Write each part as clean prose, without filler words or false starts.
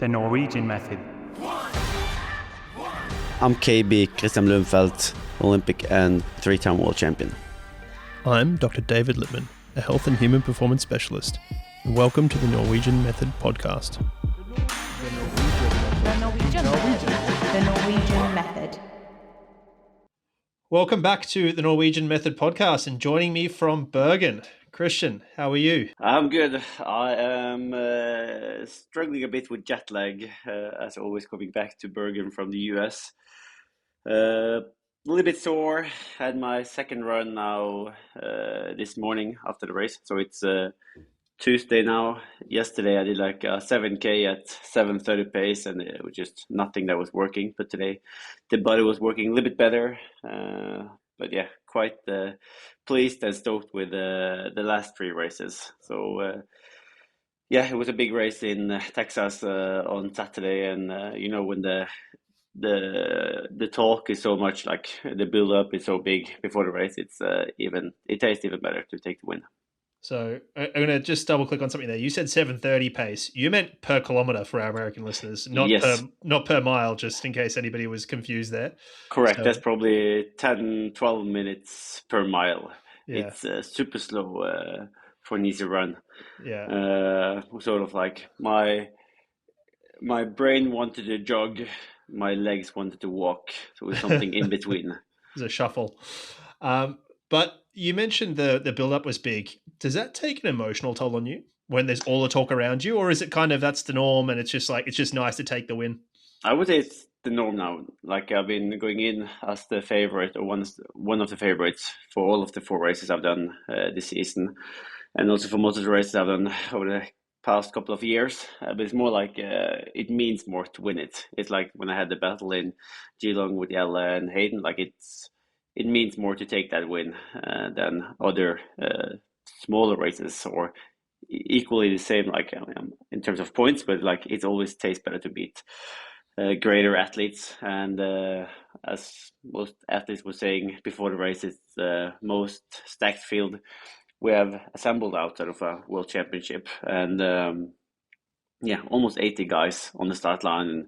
The Norwegian Method. I'm KB Kristian Blumfeldt, Olympic and 3-time world champion. I'm Dr. David Lipman, a health and human performance specialist, and welcome to the Norwegian Method podcast. The Norwegian Method. Welcome back to the Norwegian Method podcast, and joining me from Bergen, Kristian, how are you? I'm good. I am struggling a bit with jet lag, as always, coming back to Bergen from the US. A little bit sore. Had my second run now this morning after the race. So it's Tuesday now. Yesterday I did like a 7K at 7:30 pace, and it was just nothing that was working. But today the body was working a little bit better. But yeah, quite pleased and stoked with the last three races. So yeah, it was a big race in Texas on Saturday, and when the talk is so much, like the build-up is so big before the race, it tastes even better to take the win. So I'm going to just double click on something there. You said 7:30 pace. You meant per kilometer for our American listeners, not Yes. not per mile, just in case anybody was confused there. Correct. So, that's probably 10-12 minutes per mile. Yeah. It's super slow for an easy run. Yeah. Sort of like my brain wanted to jog, my legs wanted to walk, so it was something in between. It's a shuffle. But you mentioned the build-up was big. Does that take an emotional toll on you when there's all the talk around you, or is it kind of that's the norm and it's just nice to take the win? I would say it's the norm now. Like, I've been going in as the favorite, or one of the favorites for all of the 4 races I've done this season, and also for most of the races I've done over the past couple of years. But it's more like it means more to win it. It's like when I had the battle in Geelong with Ella and Hayden. Like, it means more to take that win than other smaller races, or equally the same, like in terms of points, but like it always tastes better to beat greater athletes. And as most athletes were saying before the race, it's the most stacked field we have assembled outside of a world championship. And almost 80 guys on the start line,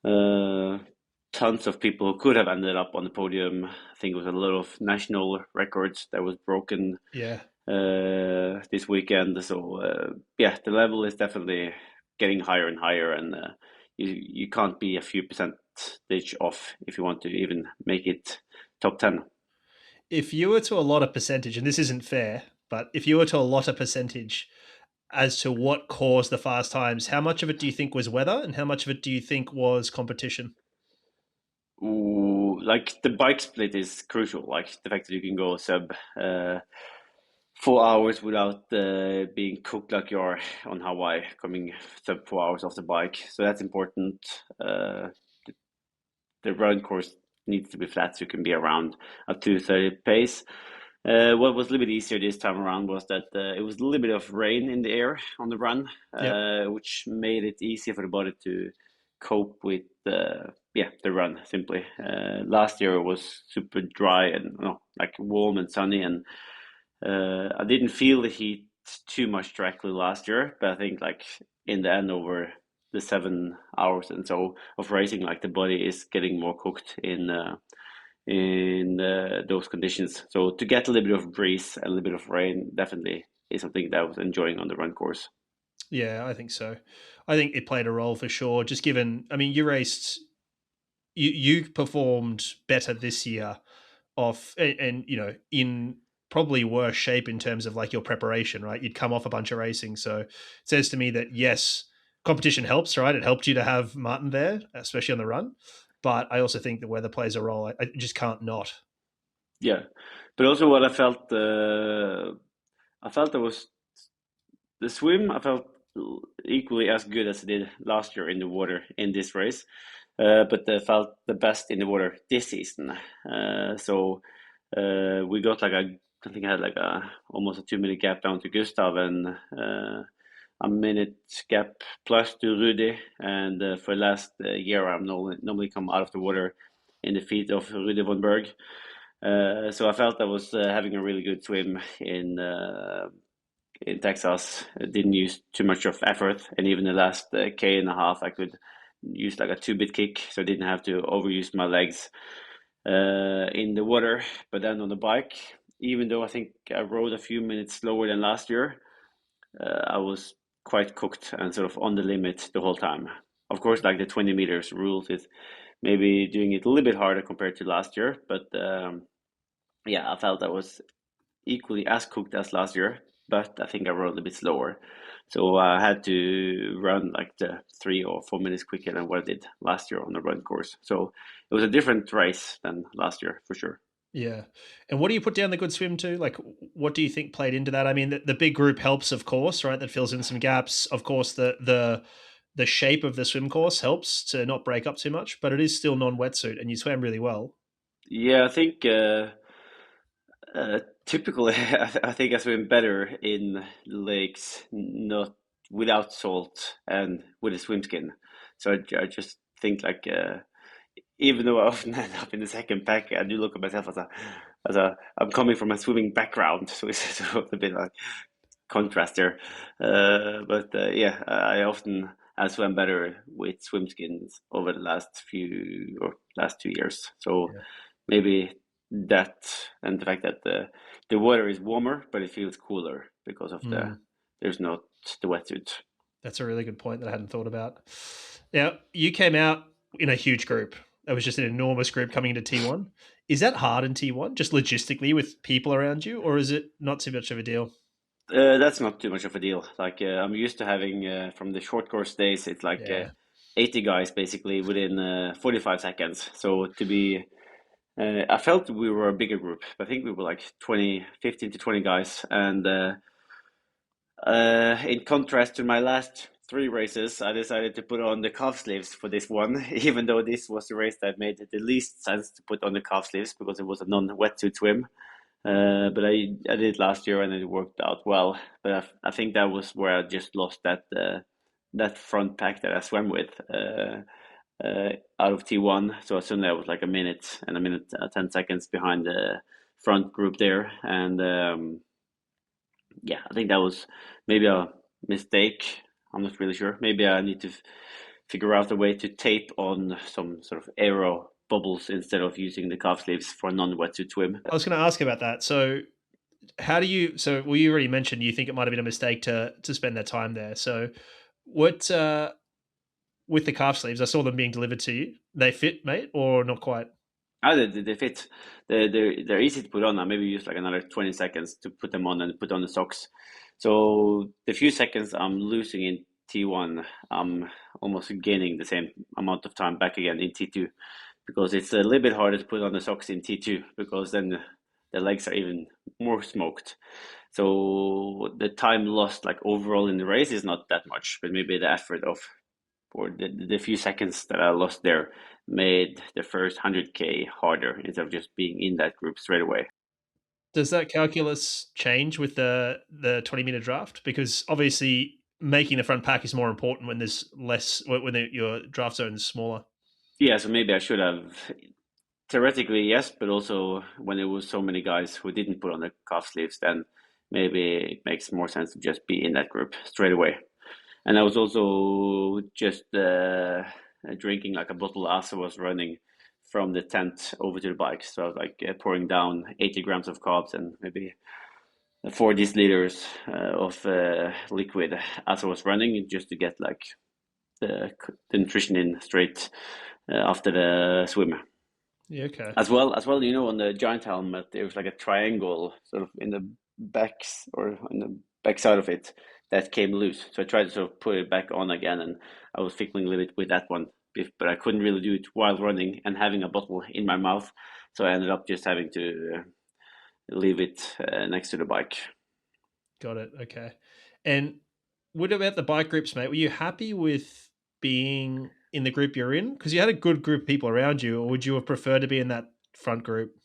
and tons of people who could have ended up on the podium. I think it was a lot of national records that was broken this weekend. So the level is definitely getting higher and higher, and you can't be a few percentage off if you want to even make it top 10. If you were to allot a percentage, and this isn't fair, but if you were to allot a percentage as to what caused the fast times, how much of it do you think was weather, and how much of it do you think was competition? Ooh, like the bike split is crucial. Like the fact that you can go sub 4 hours without being cooked like you are on Hawaii, coming sub 4 hours off the bike. So that's important. The run course needs to be flat so you can be around a 2:30 pace. What was a little bit easier this time around was that it was a little bit of rain in the air on the run, which made it easier for the body to cope with the run, simply. Last year it was super dry and like warm and sunny, and I didn't feel the heat too much directly last year, but I think like in the end, over the 7 hours and so of racing, like the body is getting more cooked in those conditions. So to get a little bit of breeze and a little bit of rain definitely is something that I was enjoying on the run course. Yeah, I think so. I think it played a role for sure. Just given, I mean, you performed better this year and in probably worse shape in terms of like your preparation, right? You'd come off a bunch of racing. So it says to me that yes, competition helps, right? It helped you to have Maurten there, especially on the run. But I also think the weather plays a role. I just can't not. Yeah, but also what I felt there was the swim. I felt equally as good as I did last year in the water in this race, but I felt the best in the water this season. So we got I think I had like almost a 2-minute gap down to Gustav, and a minute gap plus to Rudy. And for last year, I'm normally come out of the water in the feet of Rudy von Berg. So I felt I was having a really good swim in in Texas. I didn't use too much of effort, and even the last K and a half, I could use like a 2-bit kick, so I didn't have to overuse my legs in the water. But then on the bike, even though I think I rode a few minutes slower than last year, I was quite cooked and sort of on the limit the whole time. Of course, like the 20 meters rules is maybe doing it a little bit harder compared to last year, but yeah, I felt I was equally as cooked as last year, but I think I rode a bit slower. So I had to run like the 3 or 4 minutes quicker than what I did last year on the run course. So it was a different race than last year for sure. Yeah. And what do you put down the good swim to? Like, what do you think played into that? I mean, the big group helps, of course, right? That fills in some gaps. Of course, the shape of the swim course helps to not break up too much, but it is still non-wetsuit, and you swam really well. Yeah, I think typically I think I swim better in lakes not without salt and with a swim skin. So I just think like even though I often end up in the second pack, I do look at myself as a I'm coming from a swimming background, so it's sort of a bit like contrast there. But yeah, I often have swam better with swim skins over the last few or last 2 years. So Yeah. maybe that and the fact that the water is warmer, but it feels cooler because of Mm, there's not the wetsuit. that's a really good point that I hadn't thought about. Now, you came out in a huge group. It was just an enormous group coming into T1. Is that hard in T1, just logistically with people around you, or is it not too much of a deal? That's not too much of a deal. Like I'm used to having from the short course days, it's like Yeah. 80 guys basically within 45 seconds. So to be, I felt we were a bigger group. I think we were like 20, 15 to 20 guys. And in contrast to my last 3 races, I decided to put on the calf sleeves for this one, even though this was the race that made the least sense to put on the calf sleeves because it was a non-wetsuit swim. But I did it last year and it worked out well. But I think that was where I just lost that front pack that I swam with out of T1. So suddenly I was like a minute 10 seconds behind the front group there, and yeah, I think that was maybe a mistake. I'm not really sure. Maybe I need to figure out a way to tape on some sort of aero bubbles instead of using the calf sleeves for a non-wetsuit swim. I was going to ask about that. So, how do you? So, well, you already mentioned you think it might have been a mistake to spend that time there. So, what with the calf sleeves? I saw them being delivered to you. They fit, mate, or not quite? Ah, they fit. They're easy to put on. I maybe use like another 20 seconds to put them on and put on the socks. So the few seconds I'm losing in T1, I'm almost gaining the same amount of time back again in T2 because it's a little bit harder to put on the socks in T2 because then the legs are even more smoked. So the time lost like overall in the race is not that much, but maybe the effort of or the few seconds that I lost there made the first 100K harder instead of just being in that group straight away. Does that calculus change with the 20 meter draft? Because obviously making the front pack is more important when there's less when your draft zone is smaller. Yeah, so maybe I should have theoretically yes, but also when there was so many guys who didn't put on the cuff sleeves, then maybe it makes more sense to just be in that group straight away. And I was also just drinking like a bottle as I was running from the tent over to the bike. So I was like pouring down 80 grams of carbs and maybe 4 deciliters of liquid as I was running, just to get like the nutrition in straight after the swim. Yeah, okay. As well, on the giant helmet, there was like a triangle sort of in the backs or on the back side of it that came loose. So I tried to sort of put it back on again, and I was fiddling a little bit with that one, but I couldn't really do it while running and having a bottle in my mouth. So I ended up just having to leave it next to the bike. Got it. Okay. And what about the bike groups, mate? Were you happy with being in the group you're in? Because you had a good group of people around you, or would you have preferred to be in that front group?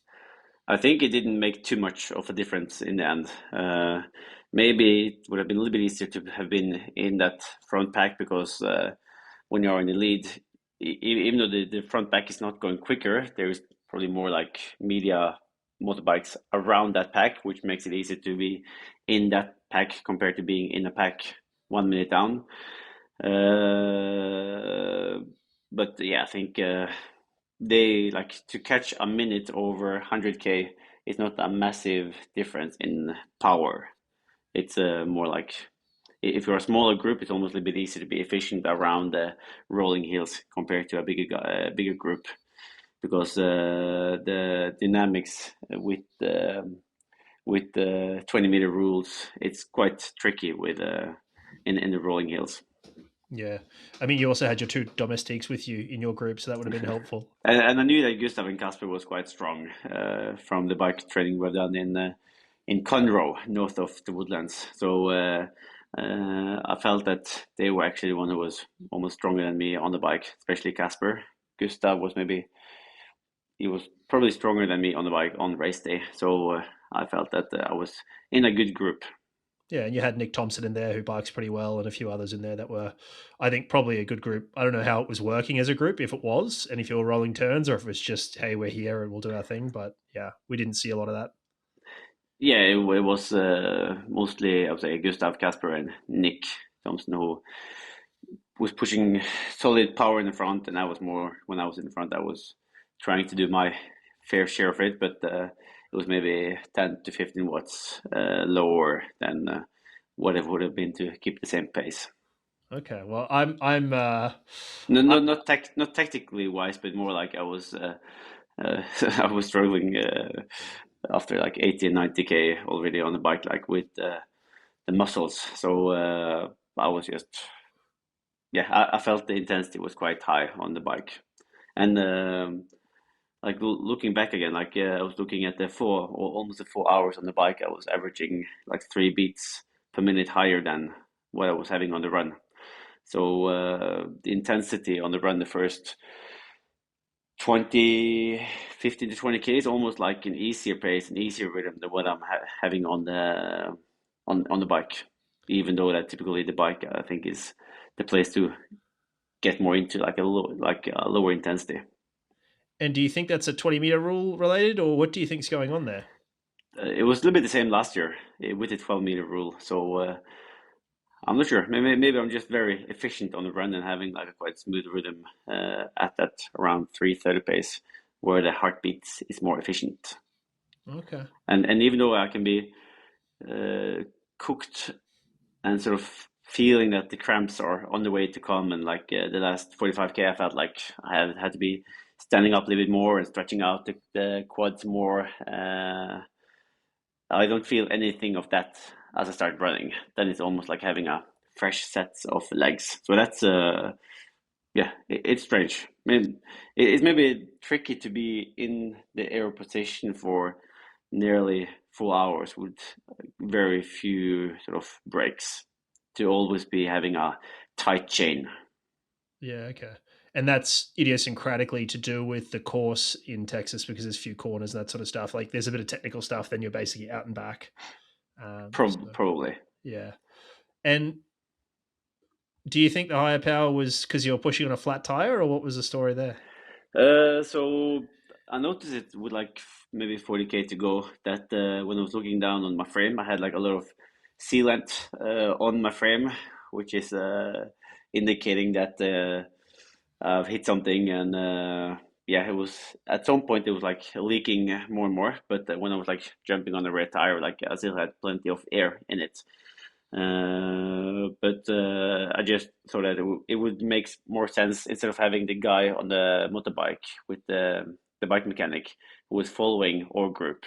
I think it didn't make too much of a difference in the end. Maybe it would have been a little bit easier to have been in that front pack because when you're in the lead, even though the front pack is not going quicker, there is probably more like media motorbikes around that pack, which makes it easy to be in that pack compared to being in a pack 1 minute down. But yeah, I think they like to catch a minute over 100K is not a massive difference in power. It's more like if you're a smaller group, it's almost a bit easier to be efficient around the rolling hills compared to a bigger group, because the dynamics with the 20-meter rules, it's quite tricky with in the rolling hills. Yeah. I mean, you also had your two domestiques with you in your group, so that would have been helpful. And I knew that Gustav and Casper was quite strong from the bike training we've done in Conroe, north of the Woodlands. So I felt that they were actually the one who was almost stronger than me on the bike, especially Casper. Gustav was he was probably stronger than me on the bike on race day. So I felt that I was in a good group. Yeah, and you had Nick Thompson in there who bikes pretty well, and a few others in there that were, I think, probably a good group. I don't know how it was working as a group, if it was, and if you were rolling turns, or if it was just, hey, we're here and we'll do our thing. But yeah, we didn't see a lot of that. Yeah, it was mostly, I would say, Gustav, Casper, and Nick Thompson who was pushing solid power in the front, and I was more, when I was in the front, I was trying to do my fair share of it, but it was maybe 10 to 15 watts lower than what it would have been to keep the same pace. Okay, well, I'm No, I, not tactically wise, but more like I was I was struggling after like 80 and 90K already on the bike, like with the muscles. So I was just, yeah, I felt the intensity was quite high on the bike. And like looking back again, like I was looking at the almost the 4 hours on the bike, I was averaging like 3 beats per minute higher than what I was having on the run. So the intensity on the run, the first 20, 15 to 20K is almost like an easier pace, an easier rhythm than what I'm having on the bike. Even though that typically the bike, I think, is the place to get more into like a lower intensity. and do you think that's a 20-meter rule related, or what do you think's going on there? It was a little bit the same last year with the 12-meter rule. So I'm not sure. Maybe I'm just very efficient on the run and having like a quite smooth rhythm at that around 330 pace, where the heartbeat is more efficient. Okay. And even though I can be uh, cooked and sort of feeling that the cramps are on the way to come, and like the last 45K, I felt like I had to be standing up a little bit more and stretching out the quads more. I don't feel anything of that as I start running. Then it's almost like having a fresh set of legs. So that's yeah, it's strange. It's maybe tricky to be in the air position for nearly 4 hours with very few sort of breaks. To always be having a tight chain. Yeah, okay. And that's idiosyncratically to do with the course in Texas because there's few corners and that sort of stuff. Like there's a bit of technical stuff, then you're basically out and back. So Probably. yeah. And do you think the higher power was because you're pushing on a flat tire, or what was the story there? So I noticed it with like maybe 40K to go that when I was looking down on my frame, I had like a lot of sealant on my frame, which is indicating that I've hit something. And yeah, it was at some point it was like leaking more and more. But when I was like jumping on the rear tire, like I still had plenty of air in it. But I just thought that it would make more sense instead of having the guy on the motorbike with the bike mechanic who was following our group.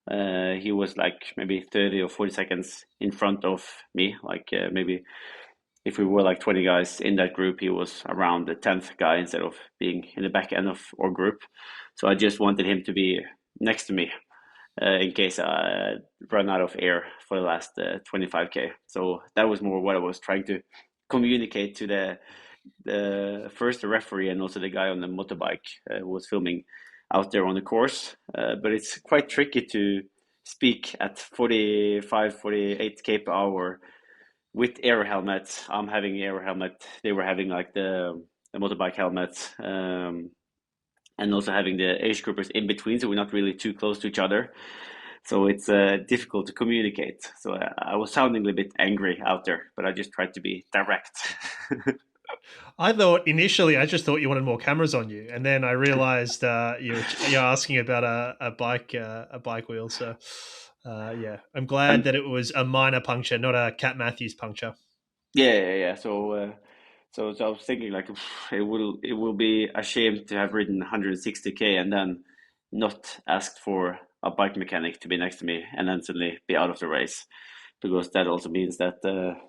He was like maybe 30 or 40 seconds in front of me. Like maybe if we were like 20 guys in that group, he was around the 10th guy instead of being in the back end of our group. So I just wanted him to be next to me in case I run out of air for the last 25K. So that was more what I was trying to communicate to the first the referee and also the guy on the motorbike who was filming out there on the course. But it's quite tricky to speak at 45, 48K per hour with air helmets. I'm having air helmet. They were having like the motorbike helmets. And also having the age groupers in between, so we're not really too close to each other. So it's difficult to communicate. So I was sounding a bit angry out there, but I just tried to be direct. I thought initially, I just thought you wanted more cameras on you, and then I realized you're asking about a bike wheel. So yeah, I'm glad And that it was a minor puncture, not a Cat Matthews puncture. yeah, yeah, yeah. So I was thinking like it will be a shame to have ridden 160K and then not asked for a bike mechanic to be next to me and then suddenly be out of the race, because that also means that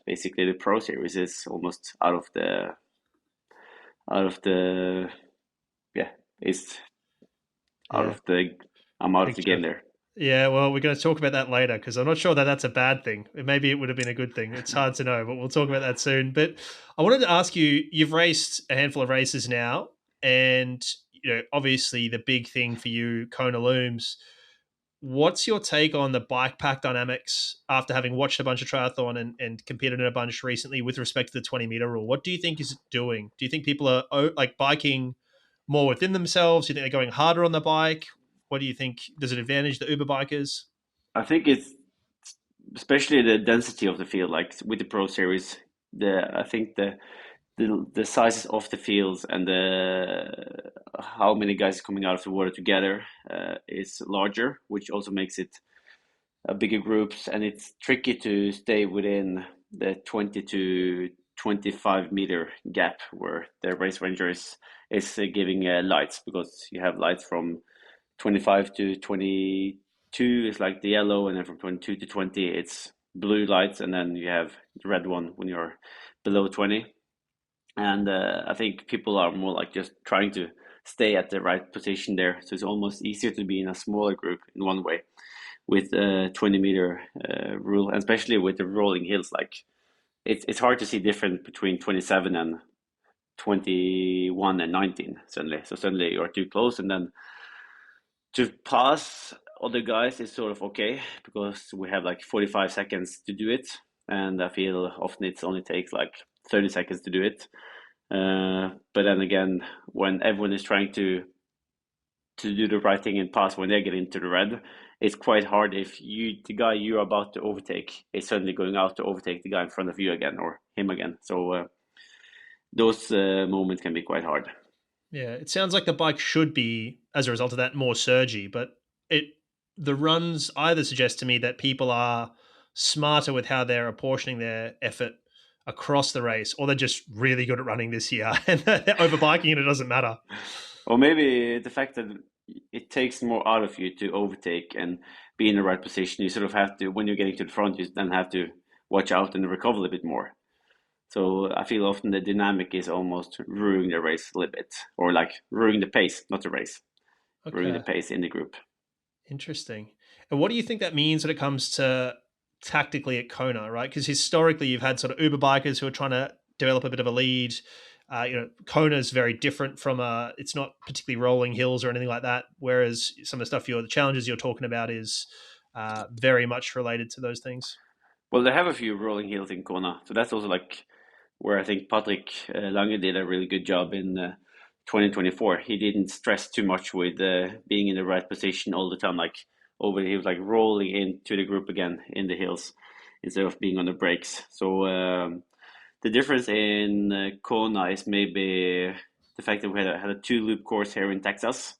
basically the Pro Series is almost out of the yeah, is out Yeah, of the I'm out of the picture. game there. Yeah, well, we're going to talk about that later because I'm not sure that that's a bad thing. Maybe it would have been a good thing. It's hard to know, but we'll talk about that soon. But I wanted to ask you: you've raced a handful of races now, and obviously, the big thing for you, Kona looms. What's your take on the bike pack dynamics after having watched a bunch of triathlon and competed in a bunch recently with respect to the 20-meter rule? What do you think is it doing? Do you think people are like biking more within themselves? Do you think they're going harder on the bike? What do you think? Does it advantage the Uber bikers? I think it's especially the density of the field, like with the Pro Series. I think the sizes of the fields and the how many guys coming out of the water together is larger, which also makes it bigger groups, and it's tricky to stay within the 20 to 25-meter gap where the race ranger is giving lights, because you have lights from 25 to 22 is like the yellow, and then from 22 to 20 it's blue lights, and then you have the red one when you're below 20. And I think people are more like just trying to stay at the right position there, so it's almost easier to be in a smaller group in one way with 20-meter rule, and especially with the rolling hills. Like it's hard to see different between 27 and 21 and 19 suddenly. So suddenly you're too close, and then to pass other guys is sort of okay because we have like 45 seconds to do it, and I feel often it only takes like 30 seconds to do it. But then again, when everyone is trying to do the right thing and pass when they get into the red, it's quite hard if the guy you're about to overtake is suddenly going out to overtake the guy in front of you again or him again. So those moments can be quite hard. Yeah, it sounds like the bike should be, as a result of that, more surgy, but it the runs either suggest to me that people are smarter with how they're apportioning their effort across the race, or they're just really good at running this year and they're overbiking and it doesn't matter. Or maybe the fact that it takes more out of you to overtake and be in the right position. You sort of have to, when you're getting to the front, you then have to watch out and recover a bit more. So I feel often the dynamic is almost ruining the race a little bit, or like ruining the pace, not the race, ruining the Okay, pace in the group. interesting. And what do you think that means when it comes to tactically at Kona, right? Because historically you've had sort of Uber bikers who are trying to develop a bit of a lead. Kona is very different from it's not particularly rolling hills or anything like that. Whereas some of the challenges you're talking about is very much related to those things. Well, they have a few rolling hills in Kona, so that's also like where I think Patrick Lange did a really good job in 2024. He didn't stress too much with being in the right position all the time. Like he was like rolling into the group again in the hills instead of being on the brakes. So the difference in Kona is maybe the fact that we had a two-loop course here in Texas.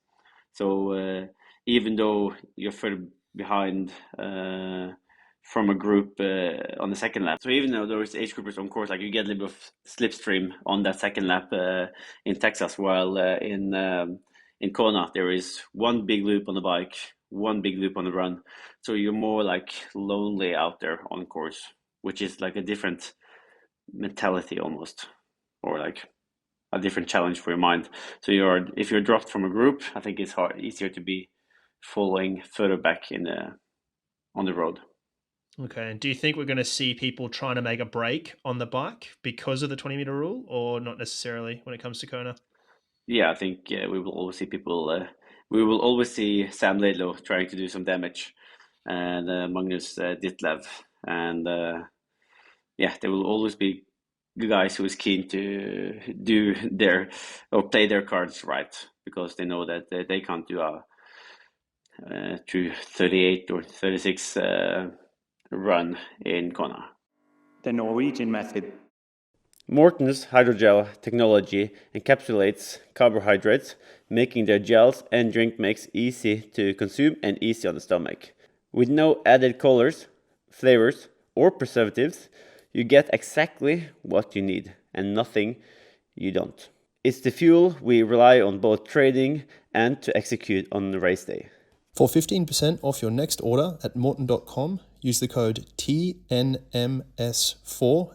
So even though you're further behind from a group on the second lap, so even though there is age groupers on course, like you get a little bit of slipstream on that second lap in Texas, while in Kona there is one big loop on the bike, one big loop on the run. So you're more like lonely out there on course, which is like a different mentality almost, or like a different challenge for your mind. So if you're dropped from a group, I think it's easier to be following further back in the on the road. Okay. And do you think we're going to see people trying to make a break on the bike because of the 20-meter rule, or not necessarily when it comes to Kona? Yeah, I think we will always see people. We will always see Sam Laidlow trying to do some damage, and Magnus Ditlev, and yeah, there will always be guys who is keen to do their or play their cards right, because they know that they can't do a to 38 or 36 run in Kona. The Norwegian method. Maurten's hydrogel technology encapsulates carbohydrates, making their gels and drink mix easy to consume and easy on the stomach. With no added colors, flavors, or preservatives, you get exactly what you need and nothing you don't. It's the fuel we rely on both trading and to execute on the race day. For 15% off your next order at maurten.com, use the code TNMS4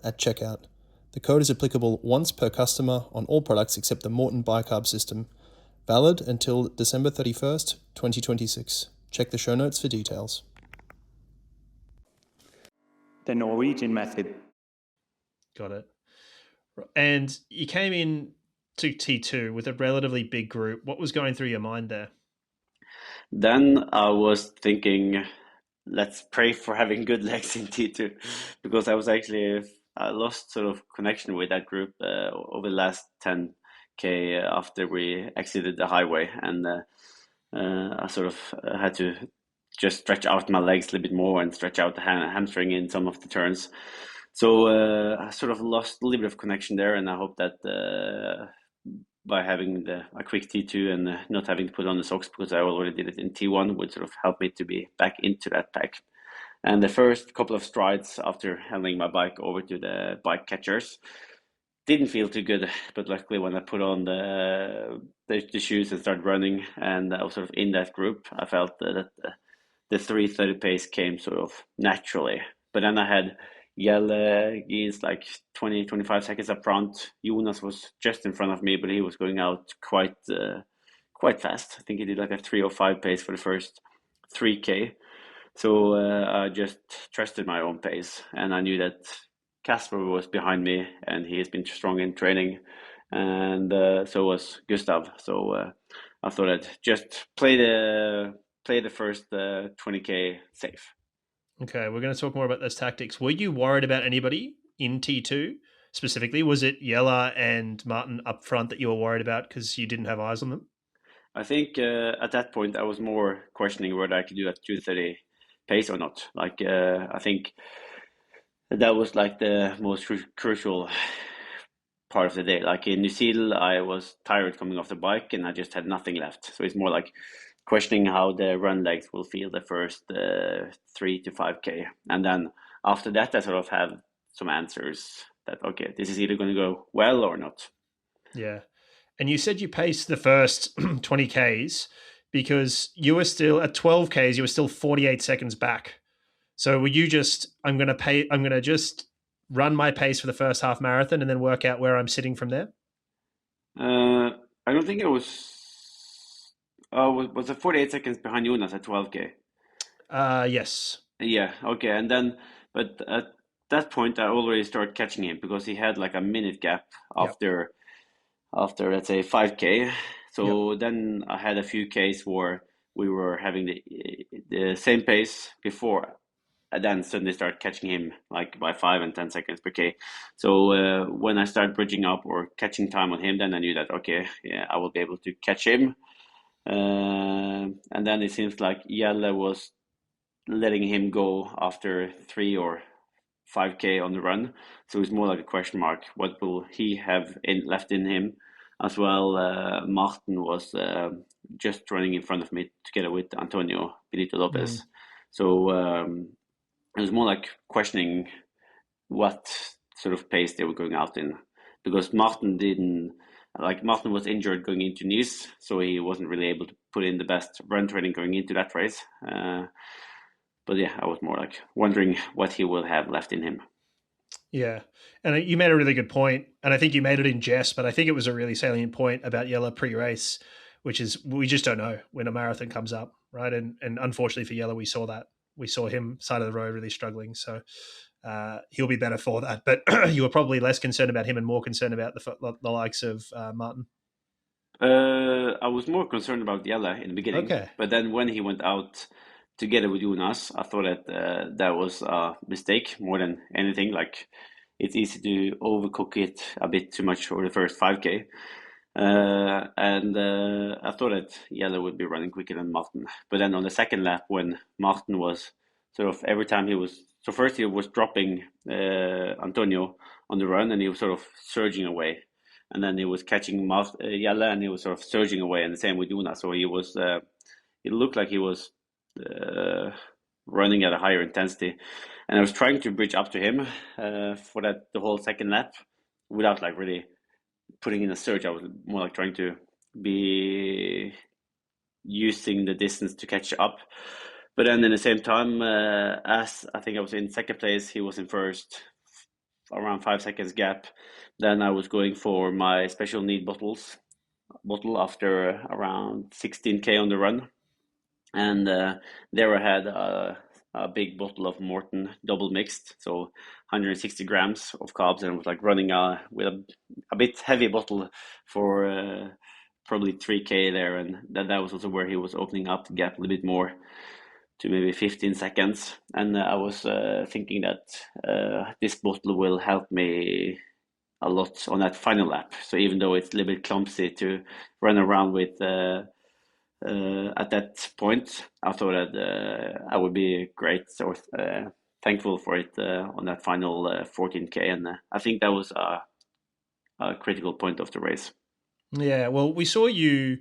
at checkout. The code is applicable once per customer on all products except the Maurten bicarb system. Valid until December 31st, 2026. Check the show notes for details. The Norwegian method. Got it. And you came in to T2 with a relatively big group. What was going through your mind there? Then I was thinking, let's pray for having good legs in T2, because I lost sort of connection with that group over the last 10K after we exited the highway, and I sort of had to just stretch out my legs a little bit more and stretch out the hamstring in some of the turns. So I sort of lost a little bit of connection there, and I hope that by having a quick T2 and not having to put on the socks because I already did it in T1 would sort of help me to be back into that pack. And the first couple of strides after handing my bike over to the bike catchers didn't feel too good, but luckily when I put on the shoes and started running and I was sort of in that group, I felt that the 3:30 pace came sort of naturally. But then I had Jelle Geens like 20-25 seconds up front. Jonas was just in front of me, but he was going out quite fast. I think he did like a 3:05 pace for the first 3K. So I just trusted my own pace, and I knew that Casper was behind me, and he has been strong in training, and so was Gustav. So I thought I'd just play the first 20K safe. Okay, we're going to talk more about those tactics. Were you worried about anybody in T2 specifically? Was it Jelle and Maurten up front that you were worried about because you didn't have eyes on them? I think at that point I was more questioning whether I could do a 2:30 pace or not. Like I think that was like the most crucial part of the day. Like in New Zealand, I was tired coming off the bike and I just had nothing left. So it's more like questioning how the run legs will feel the first 3 to 5K. And then after that, I sort of have some answers that, okay, this is either going to go well or not. Yeah. And you said you paced the first 20Ks because you were still at 12Ks, you were still 48 seconds back. So were you just, I'm going to just run my pace for the first half marathon and then work out where I'm sitting from there? I don't think it was. Was it 48 seconds behind Jonas at 12K? Yes. Yeah, okay. And then, but at that point, I already started catching him because he had like a minute gap after, let's say, 5K. So then I had a few Ks where we were having the same pace before. And then suddenly start catching him like by 5 and 10 seconds per K. So when I started bridging up or catching time on him, then I knew that, okay, yeah, I will be able to catch him. And then it seems like Jelle was letting him go after 3 or 5K on the run. So it's more like a question mark. What will he have left in him? As well, Maurten was just running in front of me together with Antonio Benito Lopez. So it was more like questioning what sort of pace they were going out in, because Maurten was injured going into Nice, so he wasn't really able to put in the best run training going into that race. But yeah, I was more like wondering what he will have left in him. Yeah. And you made a really good point, and I think you made it in jest, but I think it was a really salient point about Jelle pre-race, which is we just don't know when a marathon comes up, right? And unfortunately for Jelle, we saw that. We saw him side of the road really struggling. So he'll be better for that. But you were probably less concerned about him and more concerned about the likes of Maurten. I was more concerned about Jelle in the beginning. Okay. But then when he went out together with Jonas, I thought that that was a mistake more than anything. Like it's easy to overcook it a bit too much over the first 5K. I thought that Jelle would be running quicker than Maurten. But then on the second lap, when Maurten was sort of every time he was, so first he was dropping Antonio on the run, and he was sort of surging away. And then he was catching Jelle, and he was sort of surging away, and the same with Jonas. So he was, it looked like he was running at a higher intensity. And I was trying to bridge up to him for that the whole second lap without like really putting in a surge. I was more like trying to be using the distance to catch up. But then in the same time, as I think I was in second place, he was in first, around 5 seconds gap. Then I was going for my special need bottle after around 16k on the run. And there I had a big bottle of Maurten double mixed, so 160 grams of carbs, and I was like running with a bit heavy bottle for probably 3k there, and that was also where he was opening up the gap a little bit more to maybe 15 seconds. And I was thinking that this bottle will help me a lot on that final lap. So even though it's a little bit clumsy to run around with at that point, I thought that I would be great. So thankful for it on that final 14k, and I think that was a critical point of the race. Yeah, well, we saw you.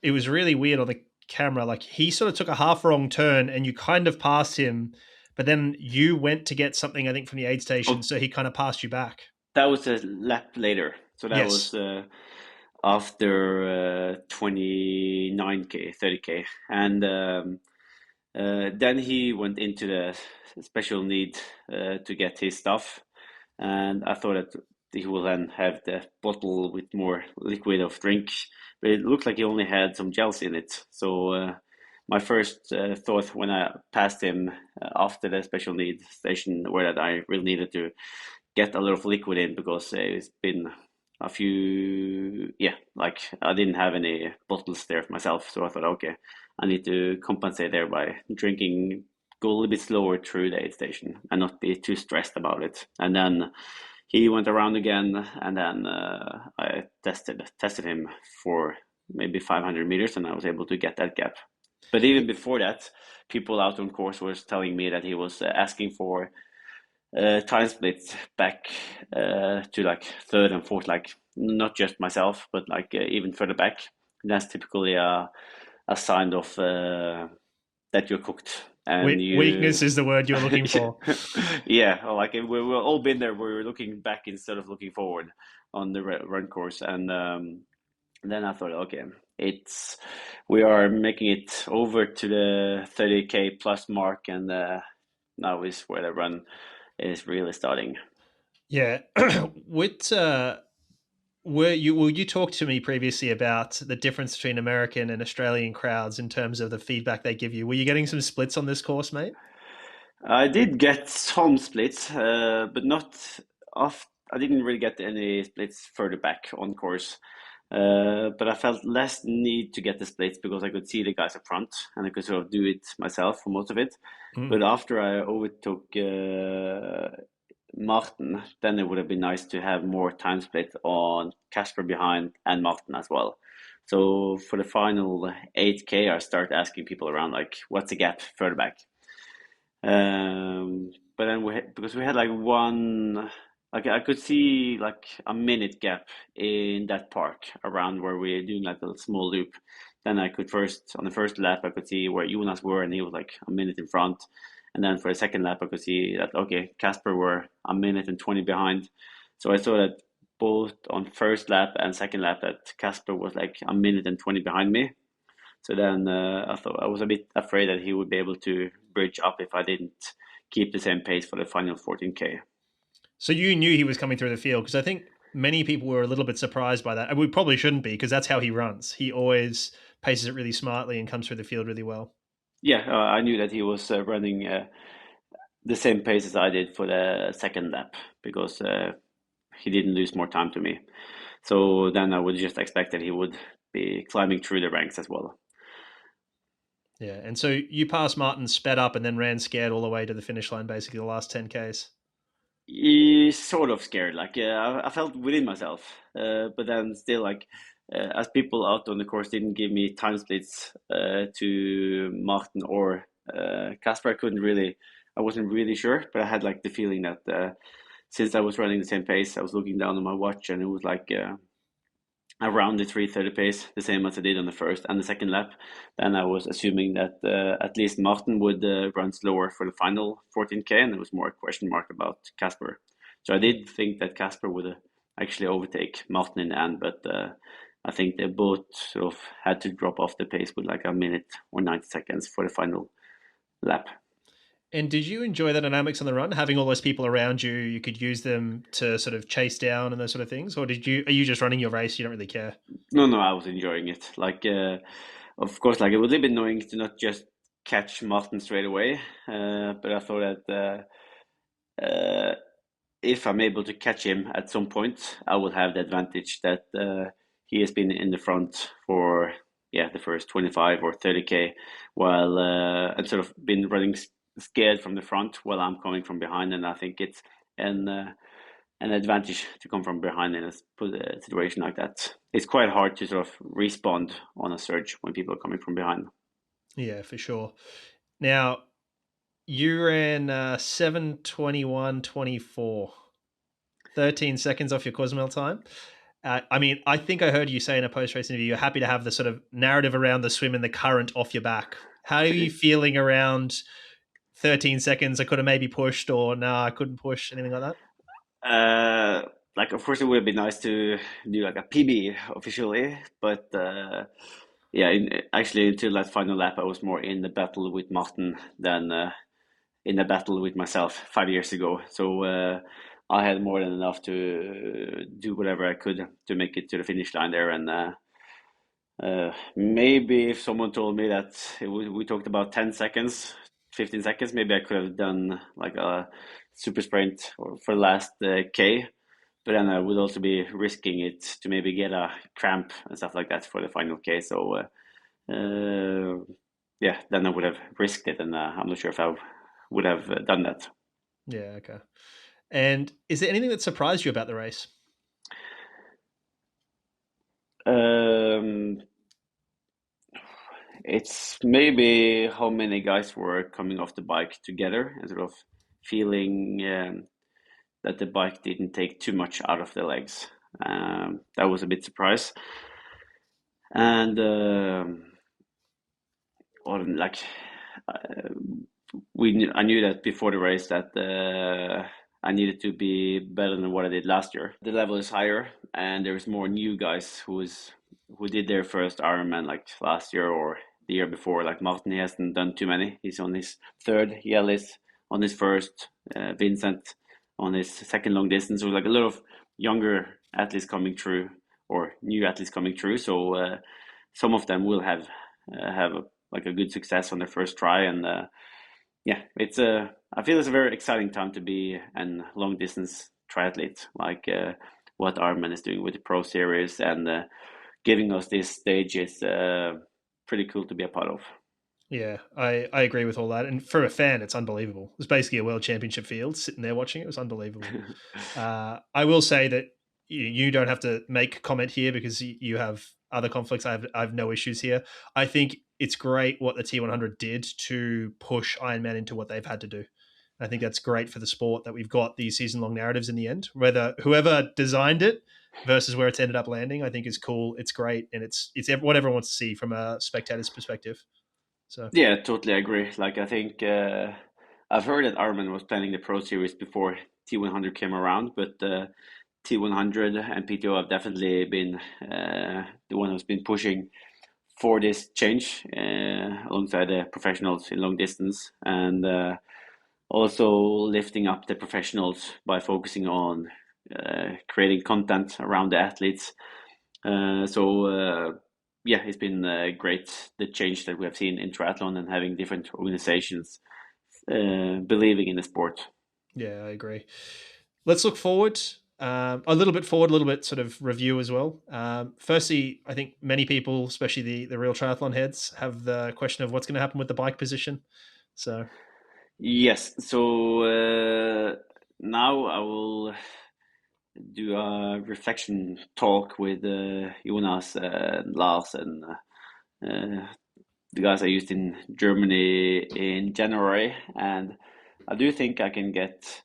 It was really weird on the camera. Like he sort of took a half wrong turn, and you kind of passed him, but then you went to get something, I think, from the aid station, so he kind of passed you back. That was a lap later. So that was after 29k, 30k, and then he went into the special need to get his stuff, and I thought that he will then have the bottle with more liquid of drink, but it looked like he only had some gels in it. So my first thought when I passed him after the special need station were that I really needed to get a lot of liquid in, because it's been a few, like I didn't have any bottles there myself. So I thought, okay, I need to compensate there by drinking, go a little bit slower through the aid station and not be too stressed about it. And then he went around again, and then I tested him for maybe 500 meters, and I was able to get that gap. But even before that, people out on course was telling me that he was asking for time splits back to like third and fourth, like not just myself, but like even further back. That's typically a sign of that you're cooked. And weakness is the word you're looking for. Yeah, like we've all been there. We're looking back instead of looking forward on the run course, and then I thought, okay, we are making it over to the 30k plus mark, and now is where the run is really starting. Yeah, will you talk to me previously about the difference between American and Australian crowds in terms of the feedback they give you? Were you getting some splits on this course, mate? I did get some splits, but not off. I didn't really get any splits further back on course. But I felt less need to get the splits because I could see the guys up front, and I could sort of do it myself for most of it. But after I overtook Maurten, then it would have been nice to have more time split on Casper behind and Maurten as well. So for the final 8k, I start asking people around, like, what's the gap further back? But then because we had like one, like I could see like a minute gap in that park around where we're doing like a small loop. Then I could on the first lap, I could see where Jonas were, and he was like a minute in front. And then for the second lap, I could see that, okay, Casper were a minute and 20 behind. So I saw that both on first lap and second lap that Casper was like a minute and 20 behind me. So then I thought I was a bit afraid that he would be able to bridge up if I didn't keep the same pace for the final 14k. So you knew he was coming through the field, because I think many people were a little bit surprised by that. And we probably shouldn't be, because that's how he runs. He always paces it really smartly and comes through the field really well. Yeah, I knew that he was running the same pace as I did for the second lap, because he didn't lose more time to me. So then I would just expect that he would be climbing through the ranks as well. Yeah, and so you passed Maurten, sped up, and then ran scared all the way to the finish line, basically the last 10Ks. Sort of scared. Like I felt within myself, but then still, like as people out on the course didn't give me time splits to Maurten or Casper, I wasn't really sure, but I had like the feeling that since I was running the same pace, I was looking down on my watch and it was like around the 3:30 pace, the same as I did on the first and the second lap. Then I was assuming that at least Maurten would run slower for the final 14K, and there was more a question mark about Casper. So I did think that Casper would actually overtake Maurten in the end, but I think they both sort of had to drop off the pace with like a minute or 90 seconds for the final lap. And did you enjoy the dynamics on the run, having all those people around you? You could use them to sort of chase down and those sort of things, or are you just running your race? You don't really care? No, I was enjoying it. Like, of course, like it was a little bit annoying to not just catch Maurten straight away, but I thought that if I'm able to catch him at some point, I will have the advantage that he has been in the front for the first 25 or 30K, while I've sort of been running scared from the front while I'm coming from behind, and I think it's an advantage to come from behind in a situation like that. It's quite hard to sort of respond on a surge when people are coming from behind. Yeah, for sure. Now, you ran 7:21:24, 13 seconds off your Cozumel time. I mean, I think I heard you say in a post-race interview you're happy to have the sort of narrative around the swim and the current off your back. How are you feeling around 13 seconds? I could have maybe pushed, or no, I couldn't push, anything like that? Like, of course, it would be nice to do like a PB officially, but actually, until that final lap, I was more in the battle with Maurten than in the battle with myself 5 years ago. So I had more than enough to do whatever I could to make it to the finish line there. And maybe if someone told me that we talked about 10 seconds, 15 seconds, maybe I could have done like a super sprint for the last K. But then I would also be risking it to maybe get a cramp and stuff like that for the final K. So then I would have risked it, and I'm not sure if I would have done that. Yeah, okay. And is there anything that surprised you about the race? It's maybe how many guys were coming off the bike together and sort of feeling that the bike didn't take too much out of the legs. That was a bit surprise. And I knew that before the race that I needed to be better than what I did last year. The level is higher, and there's more new guys who did their first Ironman like last year or the year before. Like Maurten, he hasn't done too many. He's on his third. Yellis on his first. Vincent on his second long distance. So like a lot of younger athletes coming through, or new athletes coming through. So some of them will have like a good success on their first try, and it's I feel it's a very exciting time to be a long distance triathlete, like what Ironman is doing with the Pro Series, and giving us this stage is pretty cool to be a part of. Yeah, I agree with all that. And for a fan, it's unbelievable. It's basically a world championship field sitting there watching. It was unbelievable. I will say that you don't have to make comment here because you have other conflicts. I have no issues here. I think it's great what the T100 did to push Ironman into what they've had to do. I think that's great for the sport that we've got these season-long narratives in the end. Whether whoever designed it versus where it's ended up landing, I think is cool. It's great, and it's what everyone wants to see from a spectator's perspective. So yeah, totally agree. Like I think I've heard that Ironman was planning the Pro Series before T100 came around, but T100 and PTO have definitely been the one who's been pushing for this change alongside the professionals in long distance, and also lifting up the professionals by focusing on creating content around the athletes. It's been great, the change that we have seen in triathlon and having different organizations believing in the sport. Yeah, I agree. Let's look forward. A little bit forward, a little bit sort of review as well. Firstly, I think many people, especially the real triathlon heads, have the question of what's going to happen with the bike position. So yes, so now I will do a reflection talk with Jonas, Lars, and the guys I used in Germany in January, and I do think I can get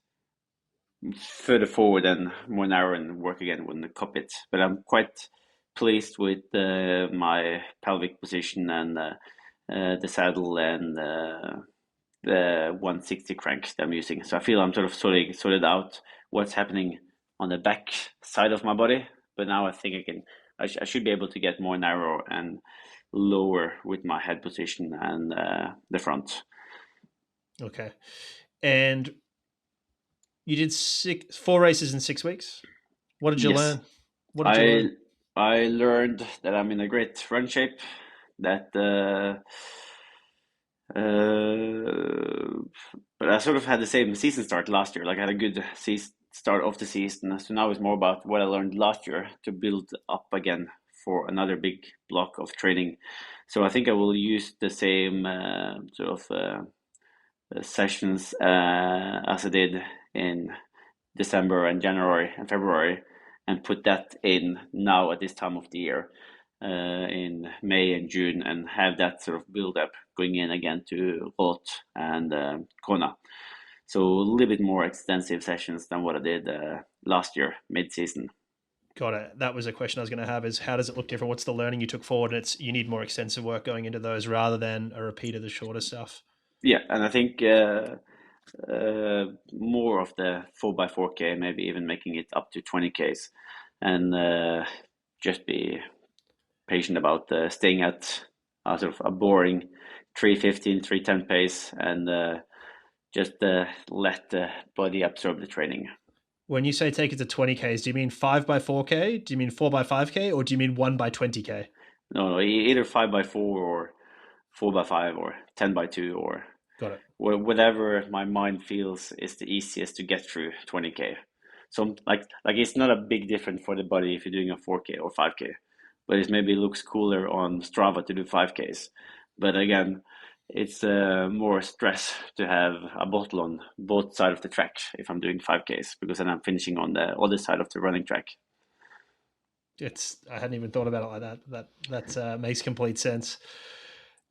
further forward and more narrow and work again with the cockpit. But I'm quite pleased with my pelvic position and the saddle and the 160 crank that I'm using. So I feel I'm sort of sorted out what's happening on the back side of my body. But now I think I should be able to get more narrow and lower with my head position and the front. Okay. And you did 4 races in 6 weeks. What did you learn? What did you learn? I learned that I'm in a great run shape, that but I sort of had the same season start last year. Like I had a good start of the season. So now it's more about what I learned last year to build up again for another big block of training. So I think I will use the same sort of sessions as I did in December and January and February, and put that in now at this time of the year in May and June, and have that sort of build up going in again to Roj and Kona. So a little bit more extensive sessions than what I did last year, mid-season. Got it. That was a question I was going to have, is how does it look different? What's the learning you took forward? And you need more extensive work going into those rather than a repeat of the shorter stuff. Yeah, and I think more of the 4x4K, maybe even making it up to 20Ks, and just be patient about staying at sort of a boring 3:15, 3:10 pace, and just let the body absorb the training. When you say take it to 20Ks, do you mean 5x4K? Do you mean 4x5K? Or do you mean 1x20K? No, either 5x4 or 4x5 or 10x2 or got it. Whatever my mind feels is the easiest to get through 20K. So like it's not a big difference for the body if you're doing a 4K or 5K, but it maybe looks cooler on Strava to do 5Ks. But again, it's more stress to have a bottle on both sides of the track if I'm doing 5Ks, because then I'm finishing on the other side of the running track. I hadn't even thought about it like that. That makes complete sense.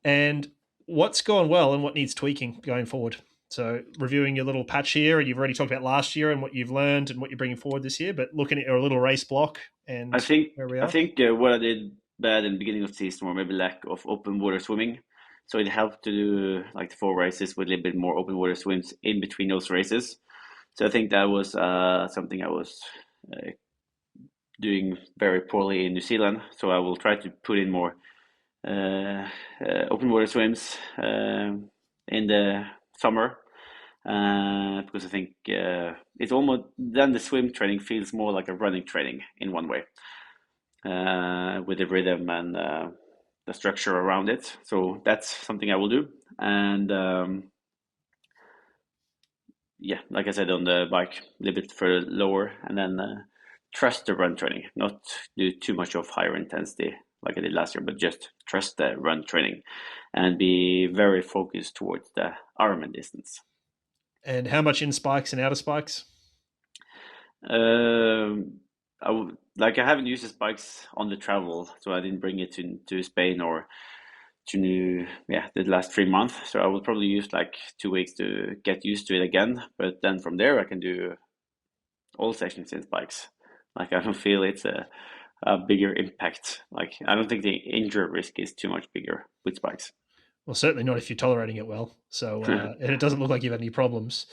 And what's gone well and what needs tweaking going forward? So reviewing your little patch here, and you've already talked about last year and what you've learned and what you're bringing forward this year, but looking at your little race block and where we are. I think what I did bad in the beginning of the season, or maybe lack of open water swimming. So it helped to do like the 4 races with a little bit more open water swims in between those races. So I think that was something I was doing very poorly in New Zealand. So I will try to put in more open water swims in the summer, because I think it's almost then the swim training feels more like a running training in one way, with the rhythm and the structure around it. So that's something I will do. And yeah, like I said, on the bike, a little bit further lower, and then trust the run training, not do too much of higher intensity like I did last year, but just trust the run training and be very focused towards the Ironman distance. And how much in spikes and out of spikes? I haven't used the spikes on the travel, so I didn't bring it to Spain or to the last 3 months. So I will probably use like 2 weeks to get used to it again. But then from there, I can do all sessions in spikes. Like I don't feel it's a bigger impact. Like I don't think the injury risk is too much bigger with spikes. Well, certainly not if you're tolerating it well. So, and it doesn't look like you've had any problems.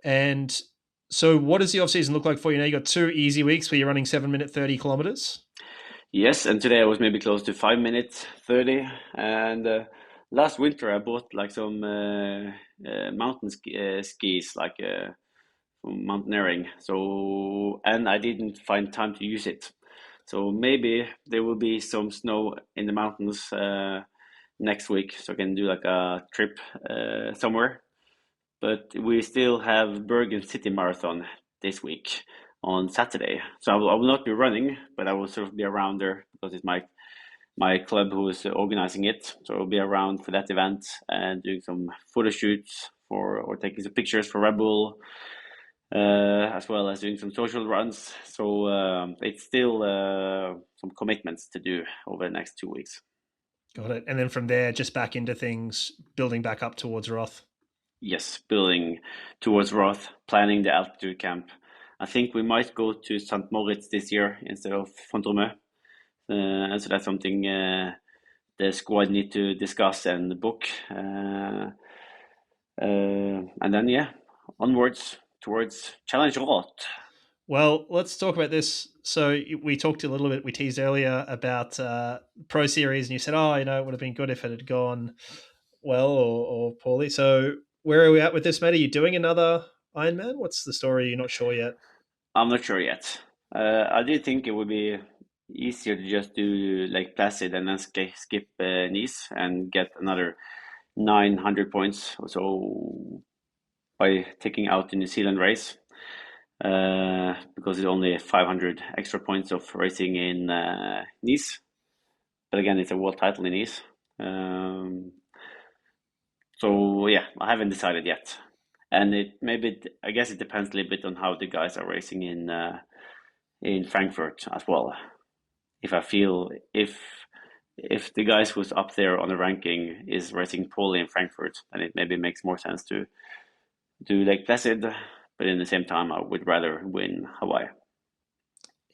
And so what does the off season look like for you now? You got 2 easy weeks where you're running 7-minute 30 kilometers. Yes, and today I was maybe close to 5 minutes 30. And last winter I bought like some mountain skis, like mountaineering. So, and I didn't find time to use it. So maybe there will be some snow in the mountains next week, so I can do like a trip somewhere. But we still have Bergen City Marathon this week on Saturday, so I will not be running, but I will sort of be around there because it's my club who is organizing it. So I'll be around for that event and doing some photo shoots or taking some pictures for Red Bull, as well as doing some social runs. So it's still some commitments to do over the next 2 weeks. Got it. And then from there, just back into things, building back up towards Roth. Yes, building towards Roth, planning the altitude camp. I think we might go to St. Moritz this year instead of Font-Romeu. And so that's something the squad need to discuss and book. And then, yeah, onwards towards Challenge Roth. Well, let's talk about this. So we talked a little bit, we teased earlier about Pro Series, and you said, oh, it would have been good if it had gone well or poorly. So where are we at with this, mate? Are you doing another Ironman? What's the story? You're not sure yet? I'm not sure yet. I did think it would be easier to just do Lake Placid and then skip Nice and get another 900 points or so by taking out the New Zealand race. Because it's only 500 extra points of racing in Nice. But again, it's a world title in Nice. So yeah, I haven't decided yet. And I guess it depends a little bit on how the guys are racing in Frankfurt as well. If I feel if the guys who's up there on the ranking is racing poorly in Frankfurt, then it maybe makes more sense to do Lake Placid. But in the same time, I would rather win Hawaii.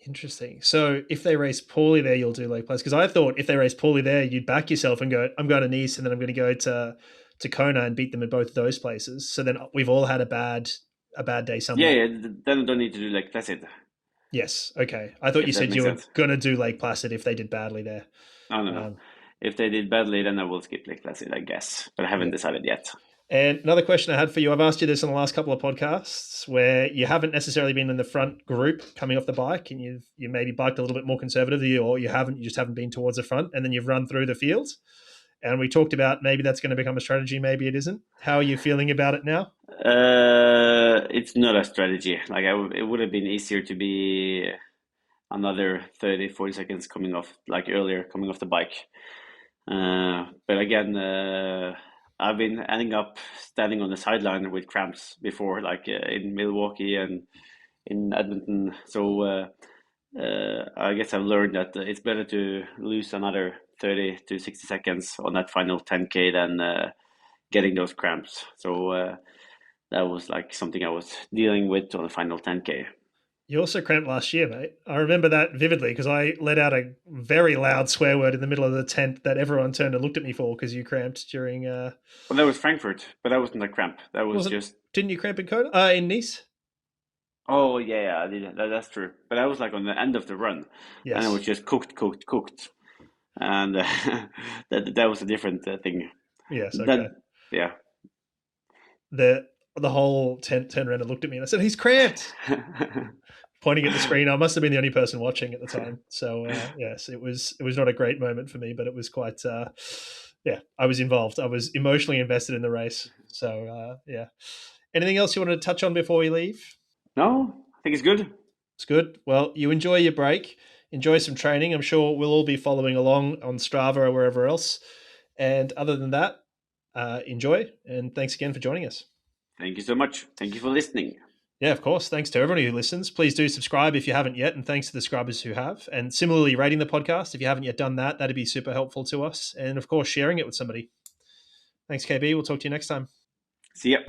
Interesting. So if they race poorly there, you'll do Lake Placid. Because I thought if they race poorly there, you'd back yourself and go, I'm going to Nice and then I'm going to go to Kona and beat them in both those places. So then we've all had a bad day somewhere. Yeah. Then I don't need to do Lake Placid. Yes. Okay. I thought you said you were going to do Lake Placid if they did badly there. No. If they did badly, then I will skip Lake Placid, I guess. But I haven't decided yet. And another question I had for you, I've asked you this in the last couple of podcasts where you haven't necessarily been in the front group coming off the bike and you maybe biked a little bit more conservatively, or you just haven't been towards the front, and then you've run through the fields. And we talked about maybe that's going to become a strategy, maybe it isn't. How are you feeling about it now? It's not a strategy. Like it would have been easier to be another 30, 40 seconds coming off the bike. But again, I've been ending up standing on the sideline with cramps before, like in Milwaukee and in Edmonton. So I guess I've learned that it's better to lose another 30 to 60 seconds on that final 10K than getting those cramps. So that was like something I was dealing with on the final 10K. You also cramped last year, mate. I remember that vividly because I let out a very loud swear word in the middle of the tent that everyone turned and looked at me for because you cramped during... Well, that was Frankfurt, but that wasn't a cramp. That was just... Didn't you cramp in Kona? In Nice? Oh, yeah, I did. That's true. But that was like on the end of the run. Yes. And it was just cooked. And that was a different thing. Yes, okay. Yeah. The whole tent turned around and looked at me and I said, he's cramped. Pointing at the screen. I must have been the only person watching at the time. So yes, it was not a great moment for me, but it was quite, I was involved. I was emotionally invested in the race. So yeah. Anything else you wanted to touch on before we leave? No, I think it's good. It's good. Well, you enjoy your break. Enjoy some training. I'm sure we'll all be following along on Strava or wherever else. And other than that, enjoy. And thanks again for joining us. Thank you so much. Thank you for listening. Yeah, of course. Thanks to everybody who listens. Please do subscribe if you haven't yet. And thanks to the subscribers who have. And similarly, rating the podcast. If you haven't yet done that, that'd be super helpful to us. And of course, sharing it with somebody. Thanks, KB. We'll talk to you next time. See ya.